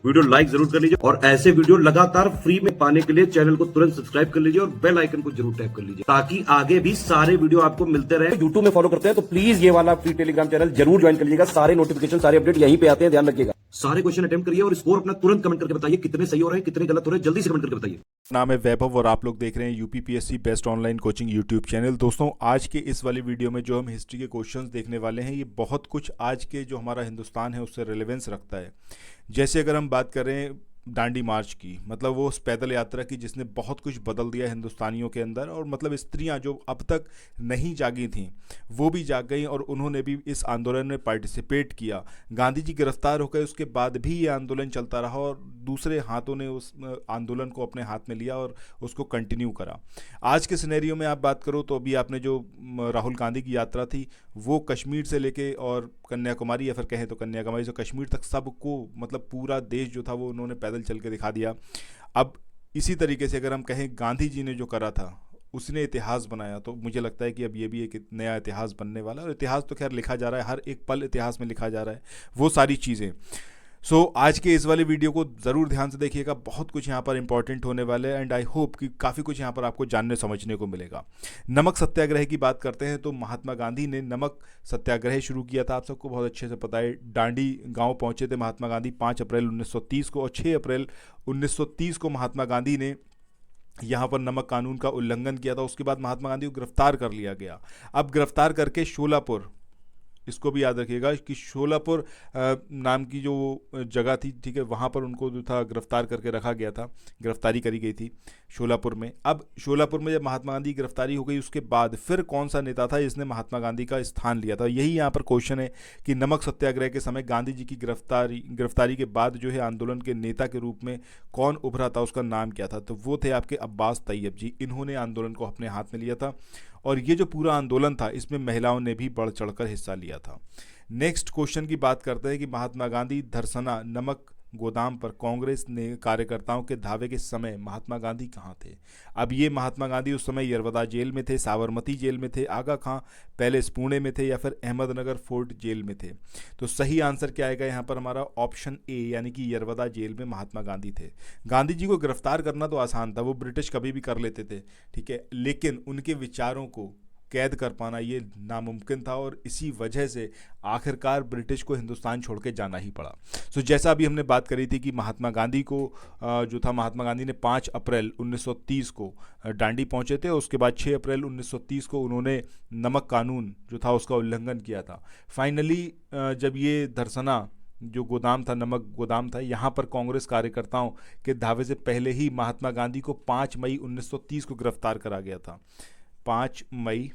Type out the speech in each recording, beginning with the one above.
Video like जरूर कर लीजिए और ऐसे वीडियो लगातार फ्री में पाने के लिए चैनल को तुरंत सब्सक्राइब कर लीजिए और बेल आइकन को जरूर टैप कर लीजिए ताकि आगे भी सारे वीडियो आपको मिलते रहे। यूट्यूब में फॉलो करते हैं तो प्लीज ये वाला फ्री टेलीग्राम चैनल जरूर ज्वाइन कर लीजिएगा। सारे नोटिफिकेशन सारे अपडेट यहीं पे आते हैं, ध्यान रखिएगा। सारे क्वेश्चन अटेम्प्ट करिए और स्कोर अपना तुरंत कमेंट करके बताइए कितने सही हो रहे हैं कितने गलत हो रहे हैं, जल्दी से कमेंट करके बताइए। नाम है वैभव और आप लोग देख रहे हैं UPPSC best online coaching YouTube channel. दोस्तों, आज के इस वाली वीडियो में जो हम हिस्ट्री के क्वेश्चंस देखने वाले हैं, ये बहुत कुछ आज के जो हमारा हिंदुस्तान है उससे रिलेवेंस रखता है। जैसे अगर हम बात करें दांडी मार्च की, मतलब वो उस पैदल यात्रा की जिसने बहुत कुछ बदल दिया हिंदुस्तानियों के अंदर, और मतलब स्त्रियां जो अब तक नहीं जागी थीं वो भी जाग गई और उन्होंने भी इस आंदोलन में पार्टिसिपेट किया। गांधी जी गिरफ्तार हो गए, उसके बाद भी ये आंदोलन चलता रहा और दूसरे हाथों ने उस आंदोलन को अपने हाथ में लिया और उसको कंटिन्यू करा। आज के सिनेरियो में आप बात करो तो अभी आपने जो राहुल गांधी की यात्रा थी वो कश्मीर से लेके और कन्याकुमारी, या फिर कहें तो कन्याकुमारी से कश्मीर तक सबको, मतलब पूरा देश जो था वो उन्होंने पैदल चल के दिखा दिया। अब इसी तरीके से अगर हम कहें गांधी जी ने जो करा था उसने इतिहास बनाया, तो मुझे लगता है कि अब ये भी एक नया इतिहास बनने वाला है। और इतिहास तो खैर लिखा जा रहा है, हर एक पल इतिहास में लिखा जा रहा है, वो सारी चीज़ें। आज के इस वाले वीडियो को ज़रूर ध्यान से देखिएगा, बहुत कुछ यहाँ पर इंपॉर्टेंट होने वाले हैं एंड आई होप कि काफ़ी कुछ यहाँ पर आपको जानने समझने को मिलेगा। नमक सत्याग्रह की बात करते हैं तो महात्मा गांधी ने नमक सत्याग्रह शुरू किया था। आप सबको बहुत अच्छे से पता है। डांडी गांव पहुंचे थे महात्मा गांधी 5 अप्रैल 1930 को, और 6 अप्रैल 1930 को महात्मा गांधी ने यहाँ पर नमक कानून का उल्लंघन किया था। उसके बाद महात्मा गांधी को गिरफ्तार कर लिया गया। अब गिरफ्तार करके शोलापुर, इसको भी याद रखिएगा कि शोलापुर नाम की जो जगह थी, ठीक है, वहाँ पर उनको जो था गिरफ्तार करके रखा गया था, गिरफ्तारी करी गई थी शोलापुर में। अब शोलापुर में जब महात्मा गांधी की गिरफ्तारी हो गई उसके बाद फिर कौन सा नेता था जिसने महात्मा गांधी का स्थान लिया था? यही यहाँ पर क्वेश्चन है कि नमक सत्याग्रह के समय गांधी जी की गिरफ्तारी के बाद जो है आंदोलन के नेता के रूप में कौन उभरा था, उसका नाम क्या था? तो वो थे आपके अब्बास तैयब जी। इन्होंने आंदोलन को अपने हाथ में लिया था और ये जो पूरा आंदोलन था इसमें महिलाओं ने भी बढ़ चढ़कर हिस्सा लिया था। नेक्स्ट क्वेश्चन की बात करते हैं कि महात्मा गांधी धरसना नमक गोदाम पर कांग्रेस ने कार्यकर्ताओं के धावे के समय महात्मा गांधी कहाँ थे? अब ये महात्मा गांधी उस समय यरवदा जेल में थे, साबरमती जेल में थे, आगा खां पैलेस पुणे में थे, या फिर अहमदनगर फोर्ट जेल में थे? तो सही आंसर क्या आएगा यहाँ पर हमारा? ऑप्शन ए, यानी कि यरवदा जेल में महात्मा गांधी थे। गांधी जी को गिरफ्तार करना तो आसान था, वो ब्रिटिश कभी भी कर लेते थे, ठीक है, लेकिन उनके विचारों को कैद कर पाना ये नामुमकिन था और इसी वजह से आखिरकार ब्रिटिश को हिंदुस्तान छोड़ के जाना ही पड़ा। जैसा अभी हमने बात करी थी कि महात्मा गांधी को जो था, महात्मा गांधी ने 5 अप्रैल 1930 को डांडी पहुंचे थे और उसके बाद 6 अप्रैल 1930 को उन्होंने नमक कानून जो था उसका उल्लंघन किया था। फाइनली जब ये धरसना जो गोदाम था, नमक गोदाम था, यहाँ पर कांग्रेस कार्यकर्ताओं के धावे से पहले ही महात्मा गांधी को 5 मई 1930 को गिरफ्तार करा गया था। 5 मई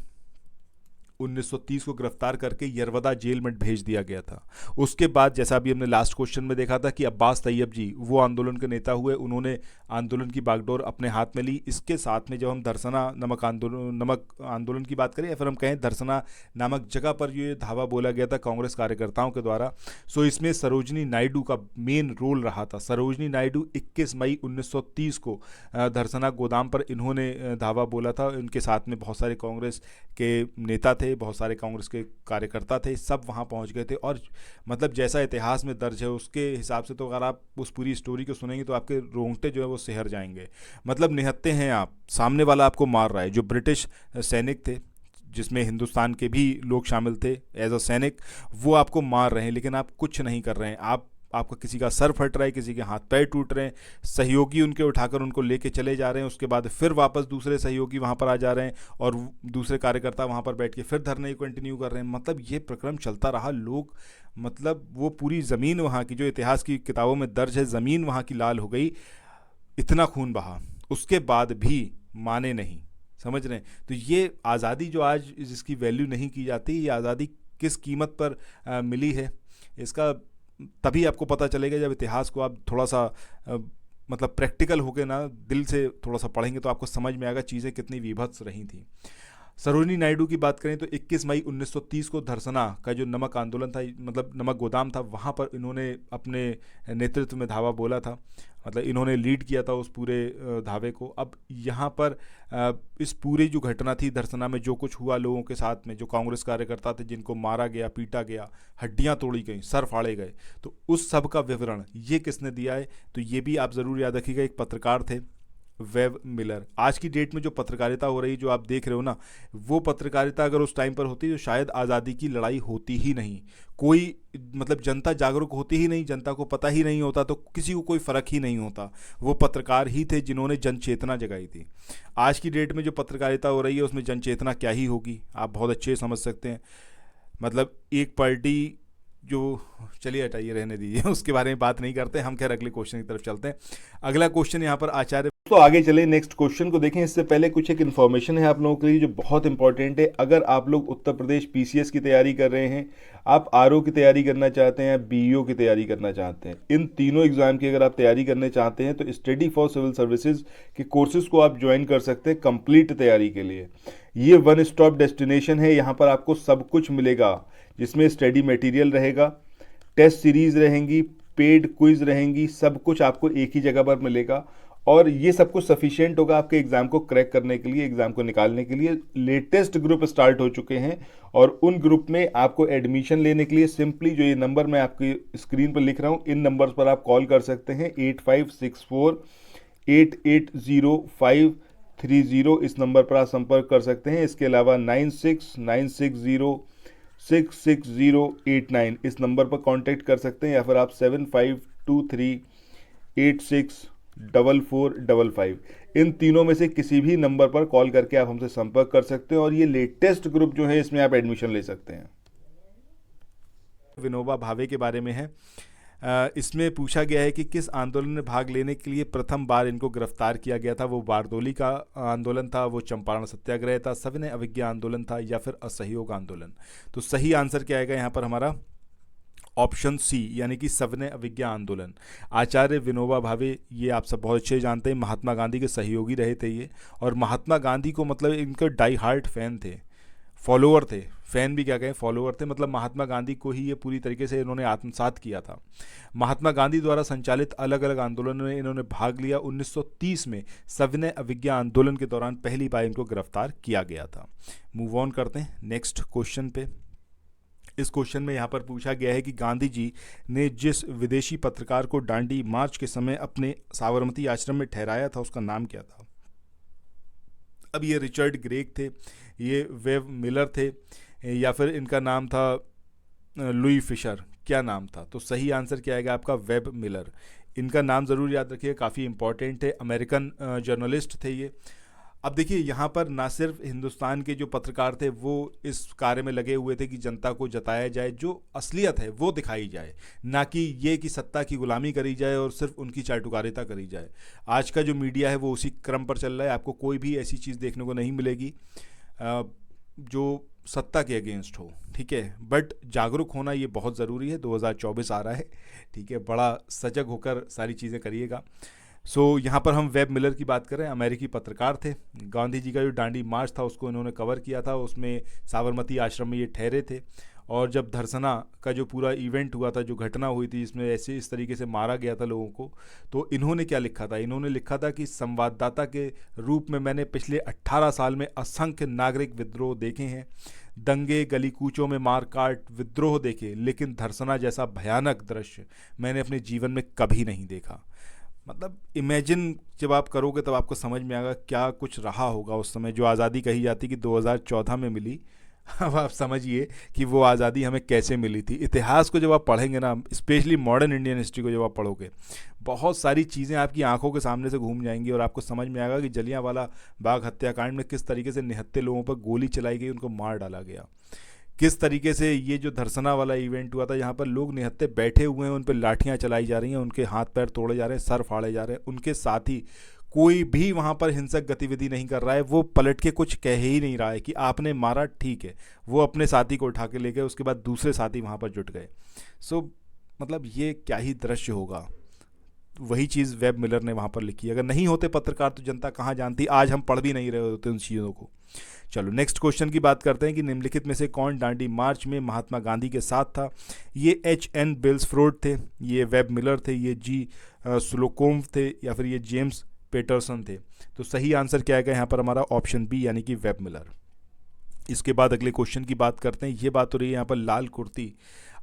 1930 को गिरफ्तार करके यरवदा जेल में भेज दिया गया था। उसके बाद जैसा अभी हमने लास्ट क्वेश्चन में देखा था कि अब्बास तैयब जी वो आंदोलन के नेता हुए, उन्होंने आंदोलन की बागडोर अपने हाथ में ली। इसके साथ में जब हम धरसना नमक आंदोलन की बात करें, या फिर हम कहें धरसना नामक जगह पर ये धावा बोला गया था कांग्रेस कार्यकर्ताओं के द्वारा, इसमें सरोजनी नायडू का मेन रोल रहा था। सरोजनी नायडू 21 मई 1930 को धरसना गोदाम पर इन्होंने धावा बोला था। इनके साथ में बहुत सारे कांग्रेस के नेता थे, बहुत सारे कांग्रेस के कार्यकर्ता थे, सब वहां पहुंच गए थे। और मतलब जैसा इतिहास में दर्ज है उसके हिसाब से तो अगर आप उस पूरी स्टोरी को सुनेंगे तो आपके रोंगटे जो है वो सिहर जाएंगे। मतलब निहत्ते हैं आप, सामने वाला आपको मार रहा है। जो ब्रिटिश सैनिक थे जिसमें हिंदुस्तान के भी लोग शामिल थे एज अ सैनिक, वो आपको मार रहे हैं लेकिन आप कुछ नहीं कर रहे हैं। आपका किसी का सर फट रहा है, किसी के हाथ पैर टूट रहे हैं, सहयोगी उनके उठाकर उनको लेके चले जा रहे हैं, उसके बाद फिर वापस दूसरे सहयोगी वहाँ पर आ जा रहे हैं और दूसरे कार्यकर्ता वहाँ पर बैठ के फिर धरने को कंटिन्यू कर रहे हैं। मतलब ये प्रक्रम चलता रहा। लोग, मतलब वो पूरी ज़मीन वहाँ की जो इतिहास की किताबों में दर्ज है, ज़मीन वहाँ की लाल हो गई, इतना खून बहा, उसके बाद भी माने नहीं। समझ रहे हैं? तो ये आज़ादी जो आज जिसकी वैल्यू नहीं की जाती, ये आज़ादी किस कीमत पर मिली है, इसका तभी आपको पता चलेगा जब इतिहास को आप थोड़ा सा मतलब प्रैक्टिकल होकर ना दिल से थोड़ा सा पढ़ेंगे तो आपको समझ में आएगा चीज़ें कितनी विभत्स रही थी। सरोजनी नायडू की बात करें तो 21 मई 1930 को धरसना का जो नमक आंदोलन था, मतलब नमक गोदाम था, वहाँ पर इन्होंने अपने नेतृत्व में धावा बोला था। मतलब इन्होंने लीड किया था उस पूरे धावे को। अब यहाँ पर इस पूरी जो घटना थी धरसना में, जो कुछ हुआ लोगों के साथ में, जो कांग्रेस कार्यकर्ता थे जिनको मारा गया, पीटा गया, हड्डियाँ तोड़ी गई, सर फाड़े गए, तो उस सब का विवरण ये किसने दिया है, तो ये भी आप ज़रूर याद रखिएगा। एक पत्रकार थे वेब मिलर। आज की डेट में जो पत्रकारिता हो रही, जो आप देख रहे हो ना, वो पत्रकारिता अगर उस टाइम पर होती तो शायद आज़ादी की लड़ाई होती ही नहीं। कोई मतलब जनता जागरूक होती ही नहीं, जनता को पता ही नहीं होता, तो किसी को कोई फ़र्क ही नहीं होता। वो पत्रकार ही थे जिन्होंने जन चेतना जगाई थी। आज की डेट में जो पत्रकारिता हो रही है उसमें जन चेतना क्या ही होगी, आप बहुत अच्छे समझ सकते हैं। मतलब एक पार्टी जो, चलिए हटाइए, रहने दीजिए, उसके बारे में बात नहीं करते हम। खैर अगले क्वेश्चन की तरफ चलते हैं। अगला क्वेश्चन यहाँ पर आचार्य, तो आगे चले नेक्स्ट क्वेश्चन को देखें। इससे पहले कुछ एक इन्फॉर्मेशन है आप लोगों के लिए जो बहुत इंपॉर्टेंट है। अगर आप लोग उत्तर प्रदेश पीसीएस की तैयारी कर रहे हैं, आप आरओ की तैयारी करना चाहते हैं, बीईओ की तैयारी करना चाहते हैं, इन तीनों एग्जाम की अगर आप तैयारी करने चाहते हैं तो स्टडी फॉर सिविल सर्विसेज के कोर्सेज को आप ज्वाइन कर सकते हैं कंप्लीट तैयारी के लिए। ये वन स्टॉप डेस्टिनेशन है, यहाँ पर आपको सब कुछ मिलेगा, जिसमें स्टडी मटेरियल रहेगा, टेस्ट सीरीज रहेंगी, पेड क्विज रहेंगी, सब कुछ आपको एक ही जगह पर मिलेगा। और ये सब कुछ सफिशिएंट होगा आपके एग्जाम को क्रैक करने के लिए, एग्जाम को निकालने के लिए। लेटेस्ट ग्रुप स्टार्ट हो चुके हैं और उन ग्रुप में आपको एडमिशन लेने के लिए सिंपली जो ये नंबर मैं आपकी स्क्रीन पर लिख रहा हूँ, इन नंबर्स पर आप कॉल कर सकते हैं। 8564880530, इस नंबर पर आप संपर्क कर सकते हैं। इसके अलावा 9696066089 इस नंबर पर कांटेक्ट कर सकते हैं, या फिर आप 7523864455 इन तीनों में से किसी भी नंबर पर कॉल करके आप हमसे संपर्क कर सकते हैं और ये लेटेस्ट ग्रुप जो है इसमें आप एडमिशन ले सकते हैं। विनोबा भावे के बारे में है। इसमें पूछा गया है कि किस आंदोलन में भाग लेने के लिए प्रथम बार इनको गिरफ्तार किया गया था। वो बारदोली का आंदोलन था, वो चंपारण सत्याग्रह था, सविनय अवज्ञा आंदोलन था, या फिर असहयोग आंदोलन। तो सही आंसर क्या आएगा यहाँ पर हमारा ऑप्शन सी, यानी कि सविनय अवज्ञा आंदोलन। आचार्य विनोबा भावे, ये आप सब बहुत अच्छे जानते हैं, महात्मा गांधी के सहयोगी रहे थे ये, और महात्मा गांधी को मतलब इनके डाई हार्ट फैन थे, फॉलोअर थे, फैन भी क्या कहें, फॉलोअर थे। मतलब महात्मा गांधी को ही ये पूरी तरीके से इन्होंने आत्मसात किया था। महात्मा गांधी द्वारा संचालित अलग अलग आंदोलनों में इन्होंने भाग लिया। 1930 में सविनय अवज्ञा आंदोलन के दौरान पहली बार इनको गिरफ्तार किया गया था। मूव ऑन करते हैं नेक्स्ट क्वेश्चन पे। इस क्वेश्चन में यहाँ पर पूछा गया है कि गांधी जी ने जिस विदेशी पत्रकार को दांडी मार्च के समय अपने साबरमती आश्रम में ठहराया था उसका नाम क्या था। अब ये रिचर्ड ग्रेग थे, ये वेब मिलर थे, या फिर इनका नाम था लुई फिशर, क्या नाम था। तो सही आंसर क्या आएगा आपका वेब मिलर। इनका नाम ज़रूर याद रखिए, काफ़ी इंपॉर्टेंट है, अमेरिकन जर्नलिस्ट थे ये। अब देखिए यहाँ पर ना सिर्फ हिंदुस्तान के जो पत्रकार थे वो इस कार्य में लगे हुए थे कि जनता को जताया जाए, जो असलियत है वो दिखाई जाए, ना कि ये कि सत्ता की गुलामी करी जाए और सिर्फ उनकी चाटुकारिता करी जाए। आज का जो मीडिया है वो उसी क्रम पर चल रहा है। आपको कोई भी ऐसी चीज़ देखने को नहीं मिलेगी जो सत्ता के अगेंस्ट हो, ठीक है। बट जागरूक होना ये बहुत ज़रूरी है, 2024 आ रहा है, ठीक है, बड़ा सजग होकर सारी चीज़ें करिएगा। यहाँ पर हम वेब मिलर की बात करें, अमेरिकी पत्रकार थे। गांधी जी का जो दांडी मार्च था उसको इन्होंने कवर किया था, उसमें साबरमती आश्रम में ये ठहरे थे। और जब धरसना का जो पूरा इवेंट हुआ था, जो घटना हुई थी जिसमें ऐसे इस तरीके से मारा गया था लोगों को, तो इन्होंने क्या लिखा था, इन्होंने लिखा था कि संवाददाता के रूप में मैंने पिछले 18 साल में असंख्य नागरिक विद्रोह देखे हैं, दंगे, गली कूचों में मारकाट, विद्रोह देखे, लेकिन धरसना जैसा भयानक दृश्य मैंने अपने जीवन में कभी नहीं देखा। मतलब इमेजिन जब आप करोगे तब आपको समझ में आएगा क्या कुछ रहा होगा उस समय। जो आज़ादी कही जाती कि 2014 में मिली, अब आप समझिए कि वो आज़ादी हमें कैसे मिली थी। इतिहास को जब आप पढ़ेंगे ना, स्पेशली मॉडर्न इंडियन हिस्ट्री को जब आप पढ़ोगे, बहुत सारी चीज़ें आपकी आंखों के सामने से घूम जाएंगी और आपको समझ में आएगा कि जलियांवाला बाग हत्याकांड में किस तरीके से निहत्थे लोगों पर गोली चलाई गई, उनको मार डाला गया। किस तरीके से ये जो धरसना वाला इवेंट हुआ था, यहाँ पर लोग निहत्थे बैठे हुए हैं, उन पर लाठियाँ चलाई जा रही हैं, उनके हाथ पैर तोड़े जा रहे हैं, सर फाड़े जा रहे हैं। उनके साथ ही कोई भी वहाँ पर हिंसक गतिविधि नहीं कर रहा है, वो पलट के कुछ कह ही नहीं रहा है कि आपने मारा, ठीक है। वो अपने साथी को उठा के ले गए, उसके बाद दूसरे साथी वहाँ पर जुट गए। मतलब ये क्या ही दृश्य होगा। वही चीज़ वेब मिलर ने वहाँ पर लिखी। अगर नहीं होते पत्रकार तो जनता कहाँ जानती, आज हम पढ़ भी नहीं रहे होते उन चीज़ों को। चलो नेक्स्ट क्वेश्चन की बात करते हैं कि निम्नलिखित में से कौन दांडी मार्च में महात्मा गांधी के साथ था। ये H.N. बेल्सफोर्ड थे, ये वेब मिलर थे, ये G. स्लोकोम्ब थे, या फिर ये जेम्स पेटरसन थे। तो सही आंसर क्या आएगा यहाँ पर हमारा ऑप्शन बी यानी कि वेब मिलर। इसके बाद अगले क्वेश्चन की बात करते हैं। ये बात हो रही है यहाँ पर लाल कुर्ती।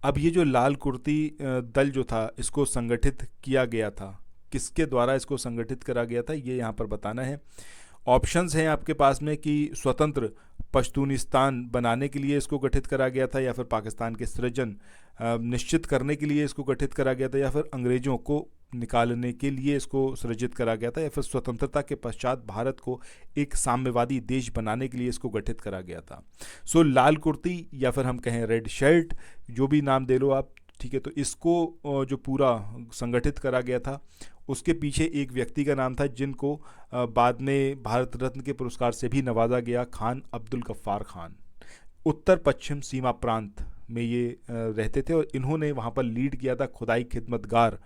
अब ये जो लाल कुर्ती दल जो था इसको संगठित किया गया था, किसके द्वारा इसको संगठित करा गया था, ये यहाँ पर बताना है। ऑप्शंस हैं आपके पास में कि स्वतंत्र पश्तूनिस्तान बनाने के लिए इसको गठित करा गया था, या फिर पाकिस्तान के सृजन निश्चित करने के लिए इसको गठित करा गया था, या फिर अंग्रेज़ों को निकालने के लिए इसको सृजित करा गया था, या फिर स्वतंत्रता के पश्चात भारत को एक साम्यवादी देश बनाने के लिए इसको गठित करा गया था। सो लाल कुर्ती या फिर हम कहें रेड शर्ट, जो भी नाम दे लो आप, ठीक है। तो इसको जो पूरा संगठित करा गया था उसके पीछे एक व्यक्ति का नाम था जिनको बाद में भारत रत्न के पुरस्कार से भी नवाजा गया, खान अब्दुल गफ्फार खान। उत्तर पश्चिम सीमा प्रांत में ये रहते थे और इन्होंने वहाँ पर लीड किया था खुदाई खिदमतगार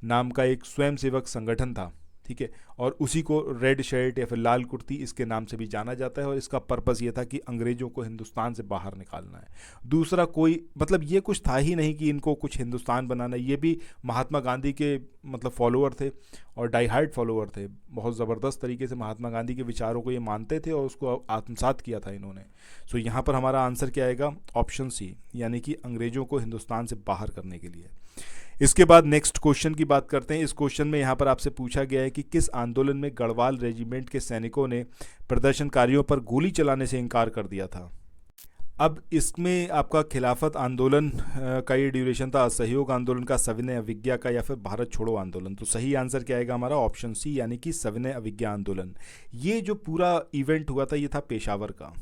नाम का एक स्वयंसेवक संगठन था, ठीक है। और उसी को रेड शर्ट या फिर लाल कुर्ती इसके नाम से भी जाना जाता है, और इसका पर्पस ये था कि अंग्रेज़ों को हिंदुस्तान से बाहर निकालना है। दूसरा कोई मतलब ये कुछ था ही नहीं कि इनको कुछ हिंदुस्तान बनाना है। ये भी महात्मा गांधी के मतलब फॉलोअर थे और डाई हार्ड फॉलोअर थे, बहुत ज़बरदस्त तरीके से महात्मा गांधी के विचारों को ये मानते थे और उसको आत्मसात किया था इन्होंने। सो यहाँ पर हमारा आंसर क्या आएगा, ऑप्शन सी, यानी कि अंग्रेज़ों को हिंदुस्तान से बाहर करने के लिए। इसके बाद नेक्स्ट क्वेश्चन की बात करते हैं। इस क्वेश्चन में यहाँ पर आपसे पूछा गया है कि किस आंदोलन में गढ़वाल रेजिमेंट के सैनिकों ने प्रदर्शनकारियों पर गोली चलाने से इनकार कर दिया था। अब इसमें आपका खिलाफत आंदोलन का ये ड्यूरेशन था, असहयोग आंदोलन का, सविनय अवज्ञा का, या फिर भारत छोड़ो आंदोलन। तो सही आंसर क्या आएगा हमारा, ऑप्शन सी, यानी कि सविनय अवज्ञा आंदोलन। ये जो पूरा इवेंट हुआ था ये था पेशावर का।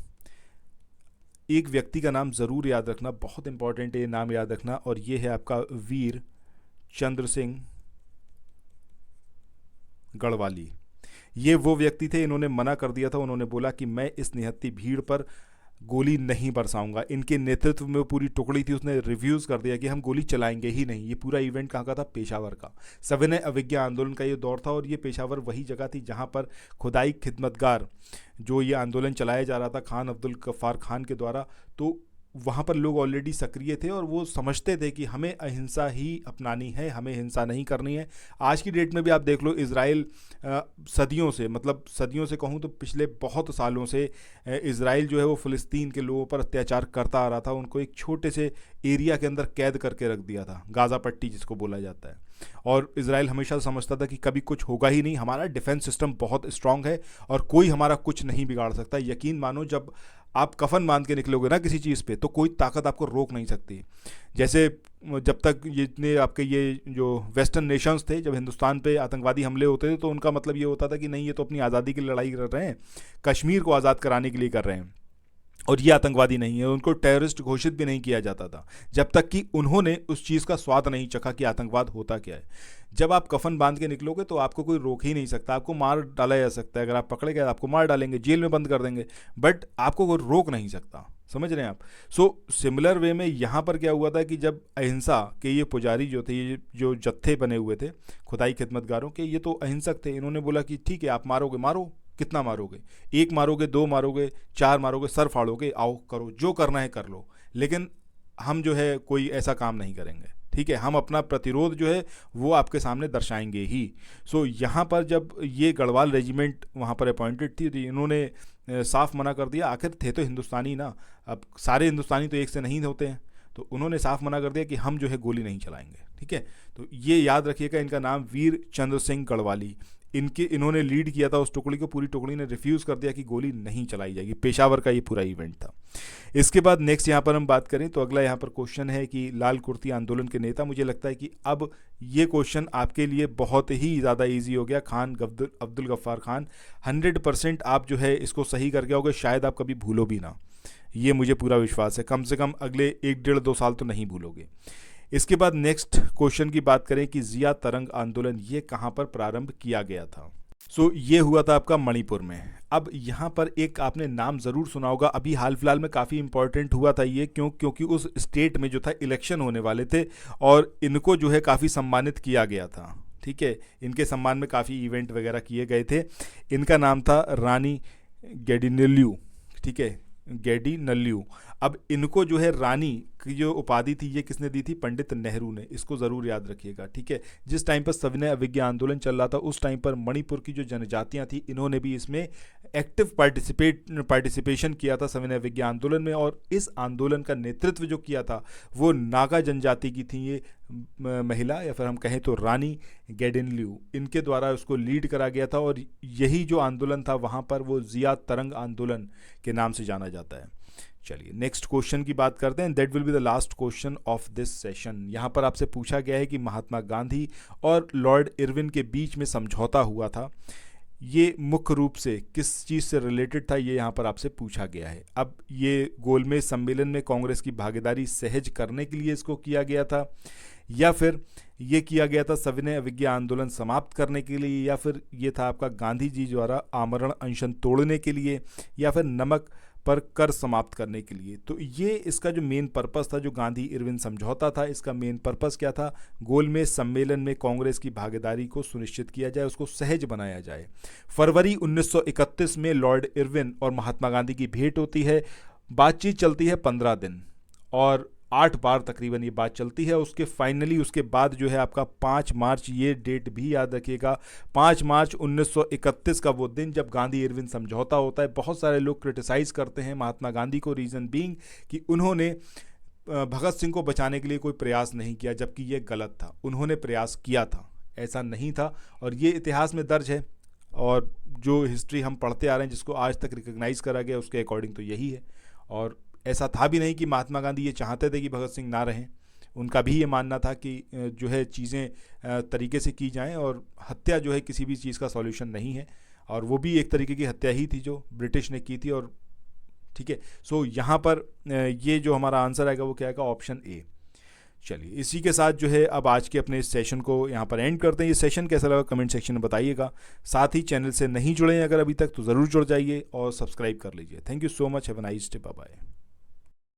एक व्यक्ति का नाम ज़रूर याद रखना, बहुत इंपॉर्टेंट है ये नाम याद रखना, और ये है आपका वीर चंद्र सिंह गढ़वाली। ये वो व्यक्ति थे, इन्होंने मना कर दिया था। उन्होंने बोला कि मैं इस निहत्ती भीड़ पर गोली नहीं बरसाऊंगा। इनके नेतृत्व में पूरी टुकड़ी थी, उसने रिव्यूज़ कर दिया कि हम गोली चलाएंगे ही नहीं। ये पूरा इवेंट कहाँ का था, पेशावर का। सविनय अवज्ञा आंदोलन का ये दौर था, और ये पेशावर वही जगह थी जहाँ पर खुदाई खिदमतगार जो ये आंदोलन चलाया जा रहा था खान अब्दुल गफ्फार खान के द्वारा, तो वहाँ पर लोग ऑलरेडी सक्रिय थे और वो समझते थे कि हमें अहिंसा ही अपनानी है, हमें हिंसा नहीं करनी है। आज की डेट में भी आप देख लो, इज़राइल सदियों से, मतलब सदियों से कहूँ तो पिछले बहुत सालों से इज़राइल जो है वो फ़िलिस्तीन के लोगों पर अत्याचार करता आ रहा था। उनको एक छोटे से एरिया के अंदर कैद करके रख दिया था, गाज़ा पट्टी जिसको बोला जाता है। और इज़राइल हमेशा समझता था कि कभी कुछ होगा ही नहीं, हमारा डिफेंस सिस्टम बहुत स्ट्रांग है और कोई हमारा कुछ नहीं बिगाड़ सकता। यकीन मानो, जब आप कफन बांध के निकलोगे ना किसी चीज़ पे, तो कोई ताकत आपको रोक नहीं सकती। जैसे जब तक ये इतने आपके ये जो वेस्टर्न नेशंस थे, जब हिंदुस्तान पे आतंकवादी हमले होते थे तो उनका मतलब ये होता था कि नहीं, ये तो अपनी आज़ादी की लड़ाई कर रहे हैं, कश्मीर को आज़ाद कराने के लिए कर रहे हैं, और ये आतंकवादी नहीं है। उनको टेररिस्ट घोषित भी नहीं किया जाता था जब तक कि उन्होंने उस चीज़ का स्वाद नहीं चखा कि आतंकवाद होता क्या है। जब आप कफन बांध के निकलोगे तो आपको कोई रोक ही नहीं सकता, आपको मार डाला जा सकता है। अगर आप पकड़े गए आपको मार डालेंगे, जेल में बंद कर देंगे, बट आपको कोई रोक नहीं सकता। समझ रहे हैं आप। सो सिमिलर वे में यहाँ पर क्या हुआ था कि जब अहिंसा के ये पुजारी जो थे, ये जो जत्थे बने हुए थे खुदाई खिदमतगारों के, ये तो अहिंसक थे। इन्होंने बोला कि ठीक है, आप मारोगे मारो, कितना मारोगे, 1 मारोगे, 2 मारोगे, 4 मारोगे, सर फाड़ोगे, आओ करो, जो करना है कर लो, लेकिन हम जो है कोई ऐसा काम नहीं करेंगे, ठीक है। हम अपना प्रतिरोध जो है वो आपके सामने दर्शाएंगे ही। सो यहाँ पर जब ये गढ़वाल रेजिमेंट वहाँ पर अपॉइंटेड थी तो इन्होंने साफ मना कर दिया। आखिर थे तो हिंदुस्तानी ना, अब सारे हिंदुस्तानी तो एक से नहीं होते हैं, तो उन्होंने साफ मना कर दिया कि हम जो है गोली नहीं चलाएंगे, ठीक है। तो ये याद रखिएगा, इनका नाम वीर चंद्र सिंह गढ़वाली। इन्होंने लीड किया था उस टुकड़ी को, पूरी टुकड़ी ने रिफ्यूज़ कर दिया कि गोली नहीं चलाई जाएगी। पेशावर का ये पूरा इवेंट था। इसके बाद नेक्स्ट यहाँ पर हम बात करें तो अगला यहाँ पर क्वेश्चन है कि लाल कुर्ती आंदोलन के नेता। मुझे लगता है कि अब ये क्वेश्चन आपके लिए बहुत ही ज़्यादा इजी हो गया। खान अब्दुल गफ्फार खान, 100% आप जो है इसको सही करके आओगे, शायद आप कभी भूलो भी ना, ये मुझे पूरा विश्वास है। कम से कम अगले 1-1.5-2 साल तो नहीं भूलोगे। इसके बाद नेक्स्ट क्वेश्चन की बात करें कि जिया तरंग आंदोलन ये कहाँ पर प्रारंभ किया गया था। सो ये हुआ था आपका मणिपुर में। अब यहाँ पर एक आपने नाम ज़रूर सुना होगा, अभी हाल फिलहाल में काफ़ी इंपॉर्टेंट हुआ था ये, क्योंकि उस स्टेट में जो था इलेक्शन होने वाले थे और इनको जो है काफ़ी सम्मानित किया गया था, ठीक है, इनके सम्मान में काफ़ी इवेंट वगैरह किए गए थे। इनका नाम था रानी गैडिनल्यू, ठीक है, गैडिनल्यू। अब इनको जो है रानी की जो उपाधि थी ये किसने दी थी? पंडित नेहरू ने। इसको ज़रूर याद रखिएगा, ठीक है। जिस टाइम पर सविनय अवज्ञा आंदोलन चल रहा था उस टाइम पर मणिपुर की जो जनजातियां थी इन्होंने भी इसमें एक्टिव पार्टिसिपेशन किया था सविनय अवज्ञा आंदोलन में, और इस आंदोलन का नेतृत्व जो किया था वो नागा जनजाति की थी ये महिला, या फिर हम कहें तो रानी गैडिनल्यू, इनके द्वारा उसको लीड करा गया था। और यही जो आंदोलन था वहाँ पर वो जिया तरंग आंदोलन के नाम से जाना जाता है। चलिए नेक्स्ट क्वेश्चन की बात करते हैं। That will be the last question of this session. यहाँ पर आपसे पूछा गया है कि महात्मा गांधी और लॉर्ड इरविन के बीच में समझौता हुआ था, ये मुख्य रूप से किस चीज़ से रिलेटेड था, ये यहाँ पर आपसे पूछा गया है। अब ये गोलमेज सम्मेलन में कांग्रेस की भागीदारी सहज करने के लिए इसको किया गया था, या फिर ये किया गया था सविनय अवज्ञा आंदोलन समाप्त करने के लिए, या फिर ये था आपका गांधी जी द्वारा आमरण अनशन तोड़ने के लिए, या फिर नमक पर कर समाप्त करने के लिए। तो ये इसका जो मेन पर्पस था, जो गांधी इरविन समझौता था, इसका मेन पर्पस क्या था? गोलमेज सम्मेलन में कांग्रेस की भागीदारी को सुनिश्चित किया जाए, उसको सहज बनाया जाए। फरवरी 1931 में लॉर्ड इरविन और महात्मा गांधी की भेंट होती है। बातचीत चलती है 15 दिन और 8 बार तकरीबन ये बात चलती है। उसके बाद जो है आपका 5 मार्च, ये डेट भी याद रखिएगा, 5 मार्च 1931 का वो दिन जब गांधी इरविन समझौता होता है। बहुत सारे लोग क्रिटिसाइज़ करते हैं महात्मा गांधी को, रीज़न बीइंग कि उन्होंने भगत सिंह को बचाने के लिए कोई प्रयास नहीं किया, जबकि ये गलत था। उन्होंने प्रयास किया था, ऐसा नहीं था, और ये इतिहास में दर्ज है। और जो हिस्ट्री हम पढ़ते आ रहे हैं, जिसको आज तक रिकग्नाइज़ करा गया, उसके अकॉर्डिंग तो यही है। और ऐसा था भी नहीं कि महात्मा गांधी ये चाहते थे कि भगत सिंह ना रहें। उनका भी ये मानना था कि जो है चीज़ें तरीके से की जाएं, और हत्या जो है किसी भी चीज़ का सॉल्यूशन नहीं है, और वो भी एक तरीके की हत्या ही थी जो ब्रिटिश ने की थी। और ठीक है, सो यहाँ पर ये जो हमारा आंसर आएगा वो क्या आएगा? Option A. चलिए इसी के साथ जो है अब आज के अपने इस सेशन को यहाँ पर एंड करते हैं। ये सेशन कैसा लगा कमेंट सेक्शन में बताइएगा। साथ ही चैनल से नहीं जुड़े हैं अगर अभी तक तो ज़रूर जुड़ जाइए और सब्सक्राइब कर लीजिए। Thank you so much, have a nice day, bye bye.